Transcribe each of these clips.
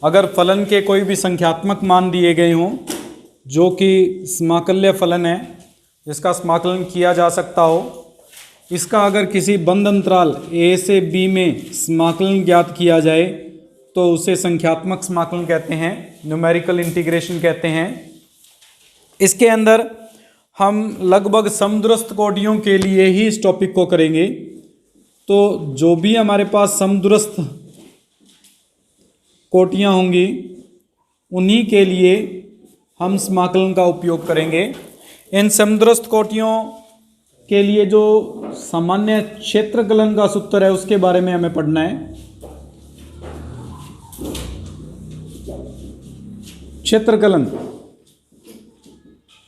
अगर फलन के कोई भी संख्यात्मक मान दिए गए हों जो कि समाकल्य फलन है, जिसका समाकलन किया जा सकता हो, इसका अगर किसी बंद अंतराल a से b में समाकलन ज्ञात किया जाए तो उसे संख्यात्मक समाकलन कहते हैं, न्यूमेरिकल इंटीग्रेशन कहते हैं। इसके अंदर हम लगभग समदूरस्थ कोटियों के लिए ही इस टॉपिक को करेंगे। तो जो भी हमारे पास समदूरस्थ कोटियाँ होंगी उन्हीं के लिए हम समाकलन का उपयोग करेंगे। इन समदूरस्थ कोटियों के लिए जो सामान्य क्षेत्रकलन का सूत्र है उसके बारे में हमें पढ़ना है। क्षेत्रकलन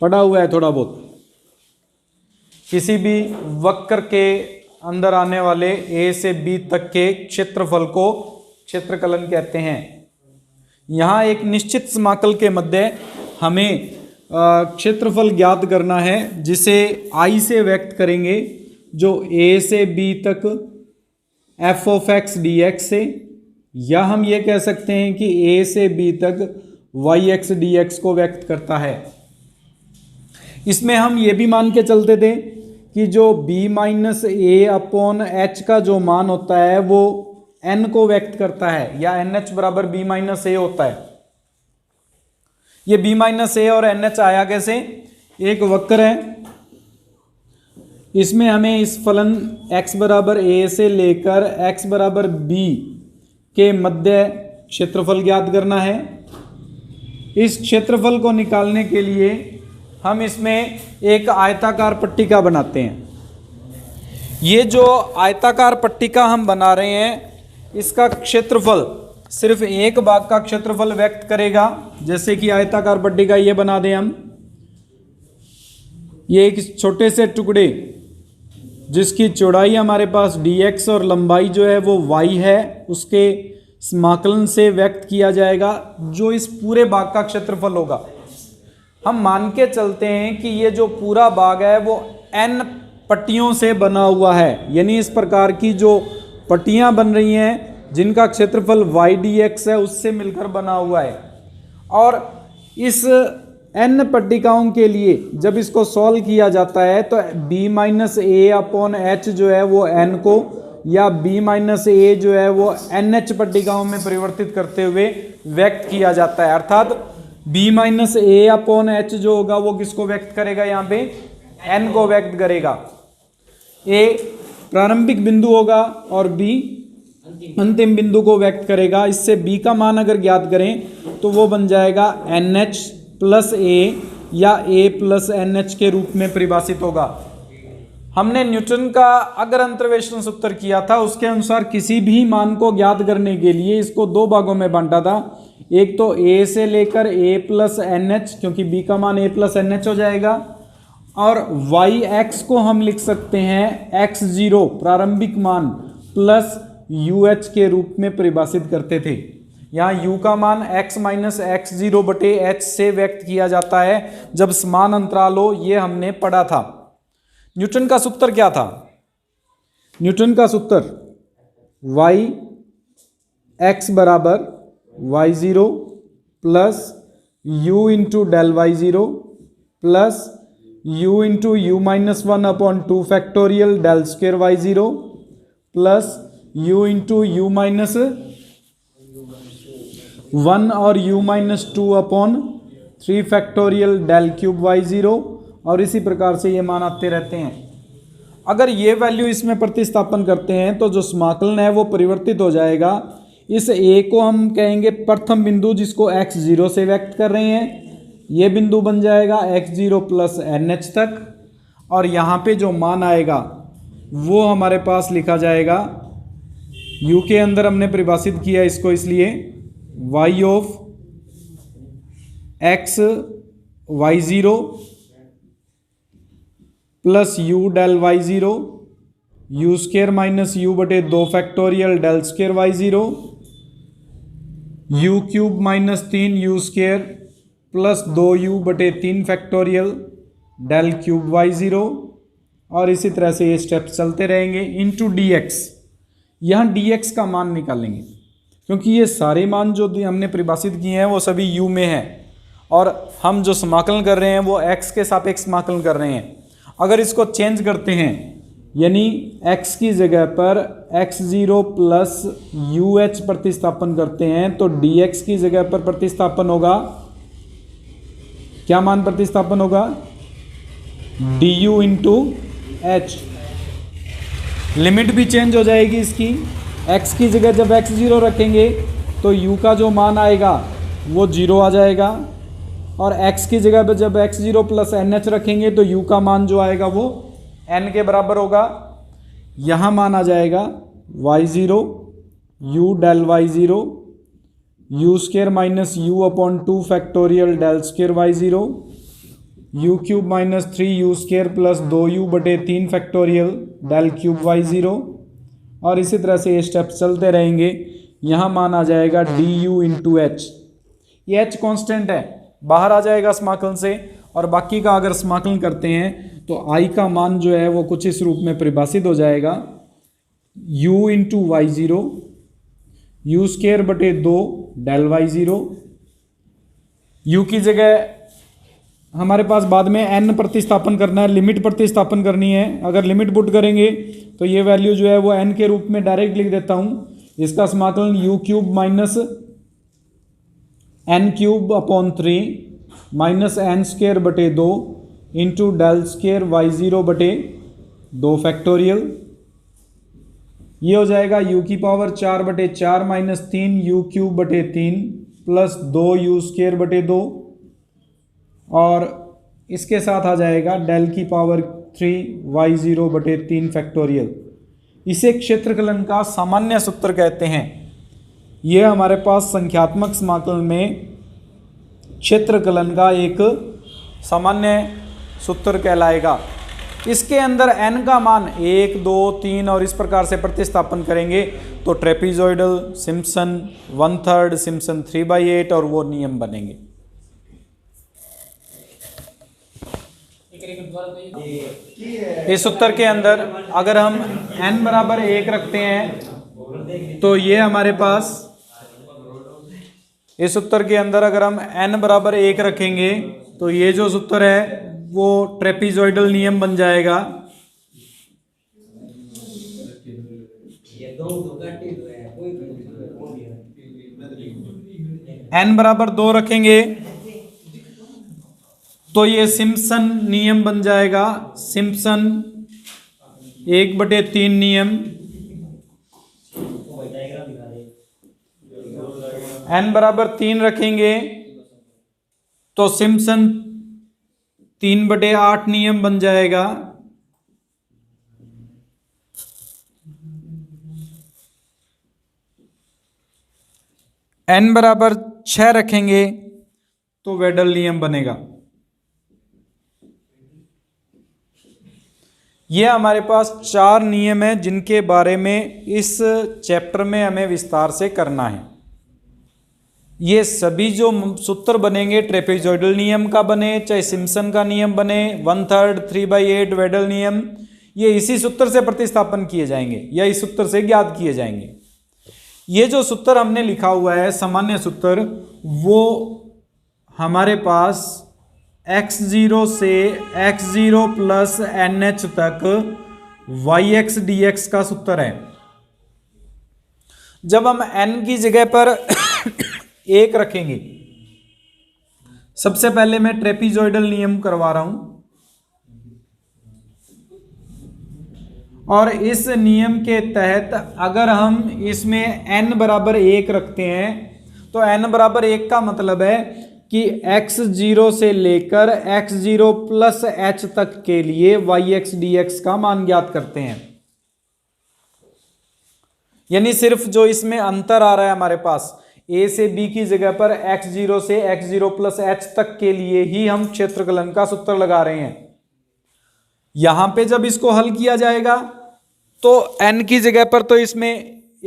पढ़ा हुआ है थोड़ा बहुत। किसी भी वक्र के अंदर आने वाले a से b तक के क्षेत्रफल को क्षेत्रकलन कहते हैं। यहाँ एक निश्चित समाकल के मध्य हमें क्षेत्रफल ज्ञात करना है जिसे I से व्यक्त करेंगे, जो a से b तक f ऑफ x dx से, या हम ये कह सकते हैं कि a से b तक yx dx को व्यक्त करता है। इसमें हम ये भी मान के चलते थे कि जो b माइनस ए अपॉन एच का जो मान होता है वो n को व्यक्त करता है, या NH बराबर b माइनस ए होता है। ये b माइनस ए और NH आया कैसे? एक वक्र है, इसमें हमें इस फलन x बराबर a से लेकर x बराबर b के मध्य क्षेत्रफल ज्ञात करना है। इस क्षेत्रफल को निकालने के लिए हम इसमें एक आयताकार पट्टिका बनाते हैं। ये जो आयताकार पट्टिका हम बना रहे हैं इसका क्षेत्रफल सिर्फ एक भाग का क्षेत्रफल व्यक्त करेगा। जैसे कि आयताकार पट्टिका ये बना दें हम, ये एक छोटे से टुकड़े जिसकी चौड़ाई हमारे पास dx और लंबाई जो है वो y है, उसके समाकलन से व्यक्त किया जाएगा जो इस पूरे भाग का क्षेत्रफल होगा। हम मान के चलते हैं कि ये जो पूरा भाग है वो n पट्टियों से बना हुआ है, यानी इस प्रकार की जो पट्टियां बन रही हैं जिनका क्षेत्रफल y dx है उससे मिलकर बना हुआ है। और इस n पट्टिकाओं के लिए जब इसको सॉल्व किया जाता है तो b माइनस ए अपॉन एच जो है वो n को, या b माइनस ए जो है वो NH पट्टिकाओं में परिवर्तित करते हुए व्यक्त किया जाता है। अर्थात b माइनस ए अपॉन एच जो होगा वो किसको व्यक्त करेगा? यहाँ पे n को व्यक्त करेगा। a प्रारंभिक बिंदु होगा और b अंतिम बिंदु को व्यक्त करेगा। इससे b का मान अगर ज्ञात करें तो वो बन जाएगा NH प्लस a, या a प्लस NH के रूप में परिभाषित होगा। हमने न्यूटन का अगर अंतर्वेशन सूत्र किया था, उसके अनुसार किसी भी मान को ज्ञात करने के लिए इसको दो भागों में बांटा था। एक तो a से लेकर a प्लस NH, क्योंकि b का मान a प्लस NH हो जाएगा, और yx को हम लिख सकते हैं x0 प्रारंभिक मान प्लस UH के रूप में परिभाषित करते थे। यहाँ u का मान x माइनस x0 बटे h से व्यक्त किया जाता है जब समान अंतराल हो, ये हमने पढ़ा था। न्यूटन का सूत्र क्या था? न्यूटन का सूत्र y x बराबर y0 plus u into del y0 plus u into u minus 1 upon 2 factorial del square y0 plus u into u minus 1 और u minus 2 upon 3 factorial del cube y0, और इसी प्रकार से ये मान आते रहते हैं। अगर ये वैल्यू इसमें प्रतिस्थापन करते हैं तो जो समाकलन है वो परिवर्तित हो जाएगा। इस a को हम कहेंगे प्रथम बिंदु जिसको x0 से व्यक्त कर रहे हैं, ये बिंदु बन जाएगा x0 प्लस NH तक, और यहाँ पे जो मान आएगा वो हमारे पास लिखा जाएगा, u के अंदर हमने परिभाषित किया इसको, इसलिए y of x y0 plus u del y0 u square minus u बटे 2 factorial del square y0 u cube minus 3 u square plus 2u बटे 3 फैक्टोरियल डेल क्यूब y0, और इसी तरह से ये स्टेप्स चलते रहेंगे। इनटू dx, यहाँ dx का मान निकालेंगे। क्योंकि ये सारे मान जो हमने परिभाषित किए हैं वो सभी u में है और हम जो समाकलन कर रहे हैं वो x के सापेक्ष समाकलन कर रहे हैं। अगर इसको चेंज करते हैं यानी x की जगह पर x0 प्लस UH प्रतिस्थापन करते हैं तो dx की जगह पर प्रतिस्थापन होगा, क्या मान प्रतिस्थापन होगा, du इंटू एच। लिमिट भी चेंज हो जाएगी इसकी, x की जगह जब x0 रखेंगे तो u का जो मान आएगा वो 0 आ जाएगा और x की जगह पर जब x0 प्लस NH रखेंगे तो u का मान जो आएगा वो n के बराबर होगा। यहाँ मान आ जाएगा y0 u del y0 u square minus u upon 2 factorial del square y0 u cube minus 3u square plus 2u बटे 3 फैक्टोरियल डेल क्यूब y0 और इसी तरह से ये स्टेप चलते रहेंगे। यहाँ मान आ जाएगा du इंटू एच। ये h कांस्टेंट है, बाहर आ जाएगा समाकलन से और बाकी का अगर समाकलन करते हैं तो i का मान जो है वो कुछ इस रूप में परिभाषित हो जाएगा u into y0 u square बटे 2 डेल y0। u की जगह हमारे पास बाद में n प्रतिस्थापन करना है, लिमिट प्रतिस्थापन करनी है। अगर लिमिट पुट करेंगे तो ये वैल्यू जो है वो n के रूप में डायरेक्ट लिख देता हूँ। इसका समाकलन u cube minus n cube upon 3 minus n square बटे 2 इंटू डेल स्क्र y0 बटे 2 फैक्टोरियल। ये हो जाएगा u की पावर 4 बटे 4 माइनस 3 u क्यूब बटे 3 प्लस 2u स्क्र बटे 2 और इसके साथ आ जाएगा डेल की पावर 3 y0 बटे 3 फैक्टोरियल। इसे क्षेत्रकलन का सामान्य सूत्र कहते हैं। यह हमारे पास संख्यात्मक समाकलन में क्षेत्रकलन का एक सामान्य सूत्र कहलाएगा। इसके अंदर n का मान 1, 2, 3 और इस प्रकार से प्रतिस्थापन करेंगे तो ट्रेपीजॉइडल, सिम्पसन 1/3, सिम्पसन 3/8 और वो नियम बनेंगे। इस सूत्र के अंदर अगर हम n बराबर 1 रखते हैं तो ये हमारे पास, इस सूत्र के अंदर अगर हम n बराबर 1 रखेंगे तो ये जो सूत्र है वो ट्रेपीजॉइडल नियम बन जाएगा। n बराबर 2 रखेंगे तो ये सिम्पसन नियम बन जाएगा, सिम्पसन 1/3 नियम। n बराबर 3 रखेंगे तो सिम्पसन 3/8 नियम बन जाएगा। n बराबर 6 रखेंगे तो वेडल नियम बनेगा। ये हमारे पास 4 नियम हैं जिनके बारे में इस चैप्टर में हमें विस्तार से करना है। ये सभी जो सूत्र बनेंगे ट्रेपेजॉइडल नियम का बने, चाहे सिम्पसन का नियम बने, 1/3, 3/8 वेडल नियम, ये इसी सूत्र से प्रतिस्थापन किए जाएंगे या इस सूत्र से ज्ञात किए जाएंगे। ये जो सूत्र हमने लिखा हुआ है सामान्य सूत्र, वो हमारे पास x0 से x0 प्लस NH तक yx dx का सूत्र है। जब हम n की जगह पर 1 रखेंगे, सबसे पहले मैं ट्रेपीजॉइडल नियम करवा रहा हूं और इस नियम के तहत अगर हम इसमें n बराबर 1 रखते हैं तो n बराबर 1 का मतलब है कि x0 से लेकर x0 प्लस h तक के लिए yx dx का मान ज्ञात करते हैं। यानी सिर्फ जो इसमें अंतर आ रहा है हमारे पास a से b की जगह पर x0 से x0 प्लस h तक के लिए ही हम क्षेत्रकलन का सूत्र लगा रहे हैं। यहां पे जब इसको हल किया जाएगा तो n की जगह पर तो इसमें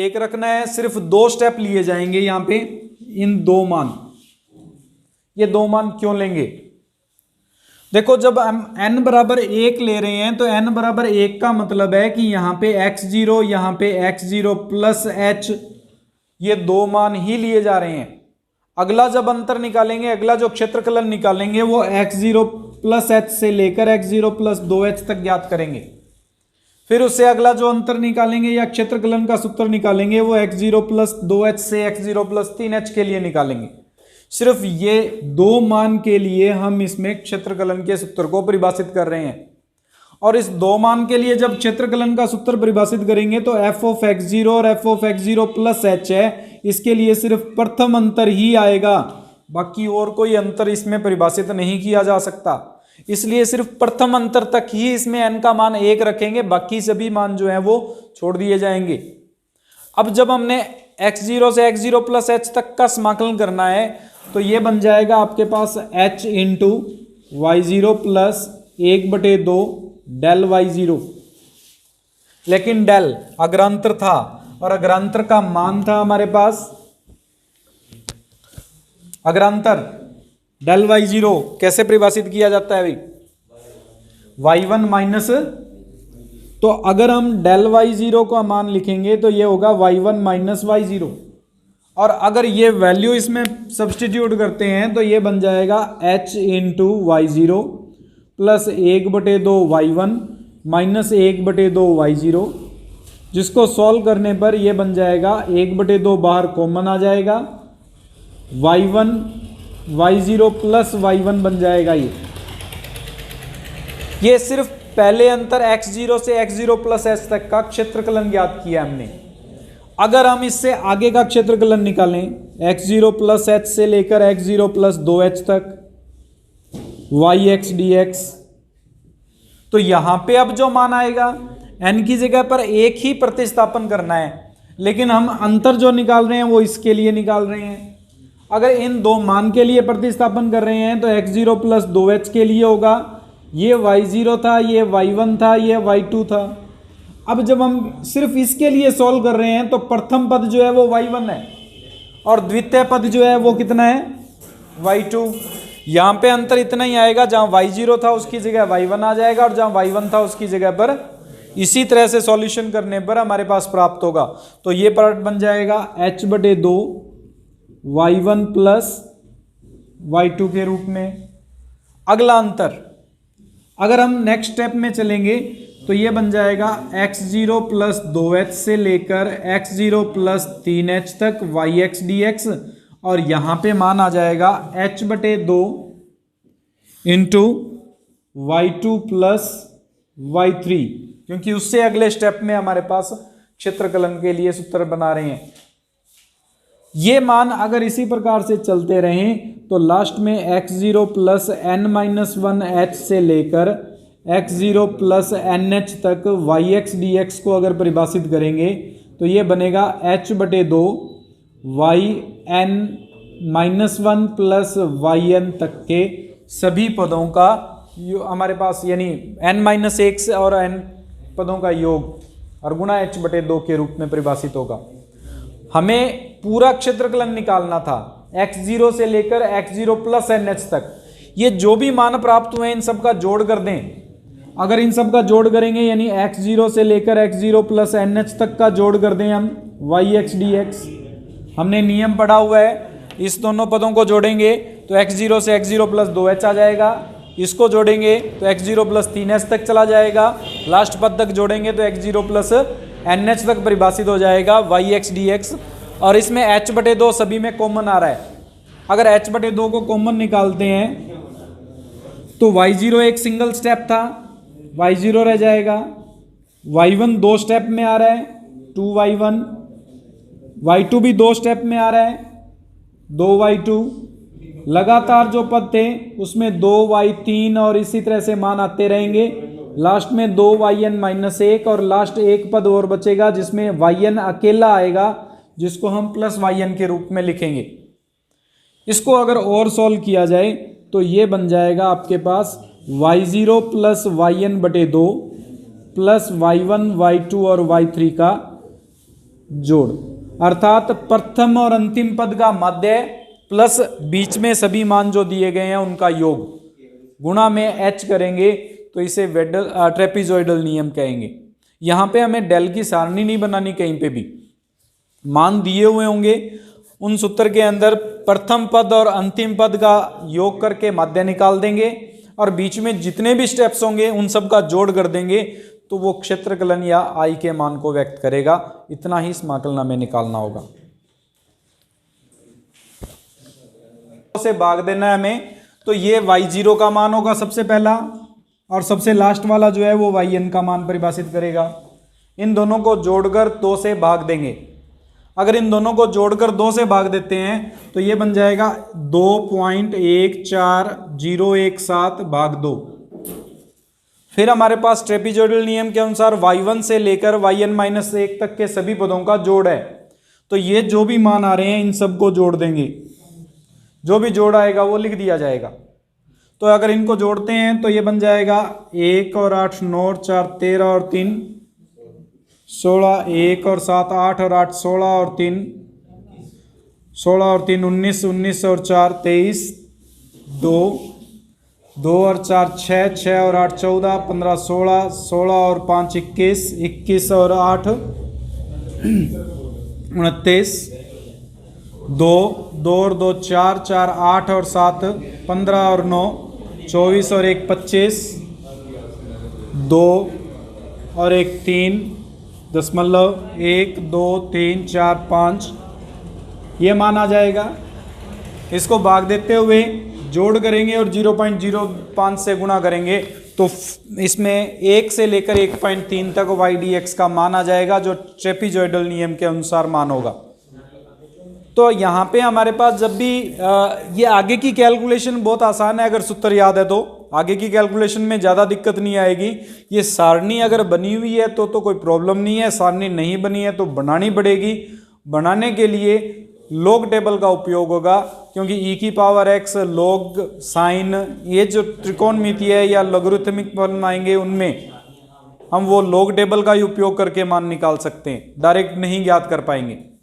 1 रखना है, सिर्फ 2 स्टेप लिए जाएंगे यहां पे, इन 2 मान। ये 2 मान क्यों लेंगे? देखो जब हम n बराबर 1 ले रहे हैं तो n बराबर 1 का मतलब है कि यहाँ पे x0 यहाँ पे x0 प्लस h ये दो मान ही लिए जा रहे हैं। अगला जब अंतर निकालेंगे, अगला जो क्षेत्रकलन निकालेंगे वो x0 प्लस एच से लेकर x0 प्लस 2h तक ज्ञात करेंगे। फिर उससे अगला जो अंतर निकालेंगे या क्षेत्रकलन का सूत्र निकालेंगे वो x0 प्लस 2h से x0 प्लस 3h के लिए निकालेंगे। सिर्फ ये दो मान के लिए हम इसमें क्षेत्रकलन के सूत्र को परिभाषित कर रहे हैं। और इस दो मान के लिए जब क्षेत्रकलन का सूत्र परिभाषित करेंगे तो f ऑफ x0 और f of x0 plus h है, इसके लिए सिर्फ प्रथम अंतर ही आएगा, बाकी और कोई अंतर इसमें परिभाषित नहीं किया जा सकता। इसलिए सिर्फ प्रथम अंतर तक ही इसमें n का मान 1 रखेंगे, बाकी सभी मान जो है वो छोड़ दिए जाएंगे। अब जब हमने x0 से x0 प्लस h तक का समाकलन करना है तो ये बन जाएगा आपके पास h into y0 plus 1/2 del y0। लेकिन डेल अग्रांतर था और अग्रांतर का मान था हमारे पास, अग्रांतर डेल y0 कैसे परिभाषित किया जाता है भाई, y1 माइनस, तो अगर हम डेल y0 का मान लिखेंगे तो ये होगा y1 माइनस y0, और अगर ये वैल्यू इसमें सब्सटीट्यूट करते हैं तो ये बन जाएगा h into y0 plus 1/2 y1 minus 1/2 y0, जिसको सॉल्व करने पर ये बन जाएगा 1/2 बाहर कॉमन आ जाएगा, y1 y0 प्लस y1 बन जाएगा। ये सिर्फ पहले अंतर x0 से x0 प्लस h तक का क्षेत्रकलन ज्ञात किया हमने। अगर हम इससे आगे का क्षेत्रकलन निकालें x0 प्लस h से लेकर x0 प्लस 2h तक yx dx, तो यहां पे अब जो मान आएगा n की जगह पर एक ही प्रतिस्थापन करना है, लेकिन हम अंतर जो निकाल रहे हैं वो इसके लिए निकाल रहे हैं। अगर इन दो मान के लिए प्रतिस्थापन कर रहे हैं तो x0 प्लस 2h के लिए होगा, ये y0 था, ये y1 था, ये y2 था। अब जब हम सिर्फ इसके लिए सॉल्व कर रहे हैं तो प्रथम पद जो है वो y1 है और द्वितीय पद जो है वो कितना है, y2। यहाँ पे अंतर इतना ही आएगा, जहाँ y0 था उसकी जगह y1 आ जाएगा और जहाँ y1 था उसकी जगह पर, इसी तरह से सॉल्यूशन करने पर हमारे पास प्राप्त होगा। तो ये पार्ट बन जाएगा h/2 y1 प्लस y2 के रूप में। अगला अंतर अगर हम नेक्स्ट स्टेप में चलेंगे तो ये बन जाएगा x0 प्लस 2h से लेकर x0 प्लस 3h तक yx dx, और यहाँ पे मान आ जाएगा h/2 into y2 plus y3, क्योंकि उससे अगले स्टेप में हमारे पास क्षेत्रकलन के लिए सूत्र बना रहे हैं। ये मान अगर इसी प्रकार से चलते रहें तो लास्ट में x0 प्लस n-1h से लेकर x0 प्लस nh तक yx dx को अगर परिभाषित करेंगे तो ये बनेगा h/2 yn-1 प्लस yn तक के सभी पदों का हमारे पास, यानी n-1 और n पदों का योग और गुणा h/2 के रूप में परिभाषित होगा। हमें पूरा क्षेत्रकलन निकालना था x0 से लेकर x0 प्लस nh तक। ये जो भी मान प्राप्त हुए इन सब का जोड़ कर दें। अगर इन सब का जोड़ करेंगे यानी x0 से लेकर x0 प्लस nh तक का जोड़ कर दें हम yx dx, हमने नियम पढ़ा हुआ है, इस दोनों पदों को जोड़ेंगे तो x0 से x0 प्लस 2h आ जाएगा, इसको जोड़ेंगे तो x0 प्लस 3h तक चला जाएगा, लास्ट पद तक जोड़ेंगे तो x0 प्लस nh तक परिभाषित हो जाएगा yx dx, और इसमें h/2 सभी में कॉमन आ रहा है। अगर h/2 को कॉमन निकालते हैं तो y0 एक सिंगल स्टेप था, y0 रह जाएगा, y1 दो स्टेप में आ रहा है 2y1, y2 भी दो स्टेप में आ रहा है 2y2, लगातार जो पद थे उसमें 2y3 और इसी तरह से मान आते रहेंगे। लास्ट में 2yn-1 और लास्ट एक पद और बचेगा जिसमें yn अकेला आएगा, जिसको हम प्लस yn के रूप में लिखेंगे। इसको अगर और सॉल्व किया जाए तो ये बन जाएगा आपके पास y0 plus yn/2 plus y1 y2 और y3 का जोड़, अर्थात प्रथम और अंतिम पद का माध्य प्लस बीच में सभी मान जो दिए गए हैं उनका योग, गुणा में h करेंगे तो इसे ट्रेपीजॉइडल नियम कहेंगे। यहाँ पे हमें डेल की सारणी नहीं बनानी कहीं पे भी, मान दिए हुए होंगे, उन सूत्र के अंदर प्रथम पद और अंतिम पद का योग करके माध्य निकाल देंगे और बीच में जितने भी स्टेप्स होंगे उन सब का जोड़ कर देंगे, तो वो क्षेत्रकलन या आई के मान को व्यक्त करेगा। इतना ही समाकलन हमें निकालना होगा। से भाग देना है हमें, तो ये y0 का मान होगा सबसे पहला, और सबसे लास्ट वाला जो है वो yn का मान परिभाषित करेगा। इन दोनों को जोड़कर 2 से भाग देंगे। अगर इन दोनों को जोड़कर 2 से भाग देते हैं तो ये बन जाएगा 2.14017 भाग 2। फिर हमारे पास ट्रेपीजोइडल नियम के अनुसार y1 से लेकर yn-1 तक के सभी पदों का जोड़ है, तो ये जो भी मान आ रहे हैं इन सबको जोड़ देंगे, जो भी जोड़ आएगा वो लिख दिया जाएगा। तो अगर इनको जोड़ते हैं तो ये बन जाएगा 1 और 8 9 और 4 13 और 3 16, 1 और 7 8 और 8 16 और 3 16 और 3 19, 19 और 4 23, 2 2 और 4 6, 6 और 8 14, 15 16, 16 और 5 21, 21 और 8 29, 2 2 और 2 4, 4 8 और 7 15 और 9 24 और 1 25, 2 और 1 3 दशमलव 1 2 3 4 5, ये मान आ जाएगा। इसको भाग देते हुए जोड़ करेंगे और 0.05 से गुणा करेंगे तो इसमें 1 से लेकर 1.3 तक y dx का मान आ जाएगा, जो ट्रेपीजोइडल नियम के अनुसार मान होगा। तो यहाँ पे हमारे पास जब भी ये आगे की कैलकुलेशन बहुत आसान है, अगर सूत्र याद है तो आगे की कैलकुलेशन में ज़्यादा दिक्कत नहीं आएगी। ये सारणी अगर बनी हुई है तो कोई प्रॉब्लम नहीं है, सारणी नहीं बनी है तो बनानी पड़ेगी। बनाने के लिए लॉग टेबल का उपयोग होगा, क्योंकि e की पावर x लॉग साइन, ये जो त्रिकोणमिति है या लॉगरिथमिक बनाएंगे उनमें हम वो लॉग टेबल का ही उपयोग करके मान निकाल सकते हैं, डायरेक्ट नहीं ज्ञात कर पाएंगे।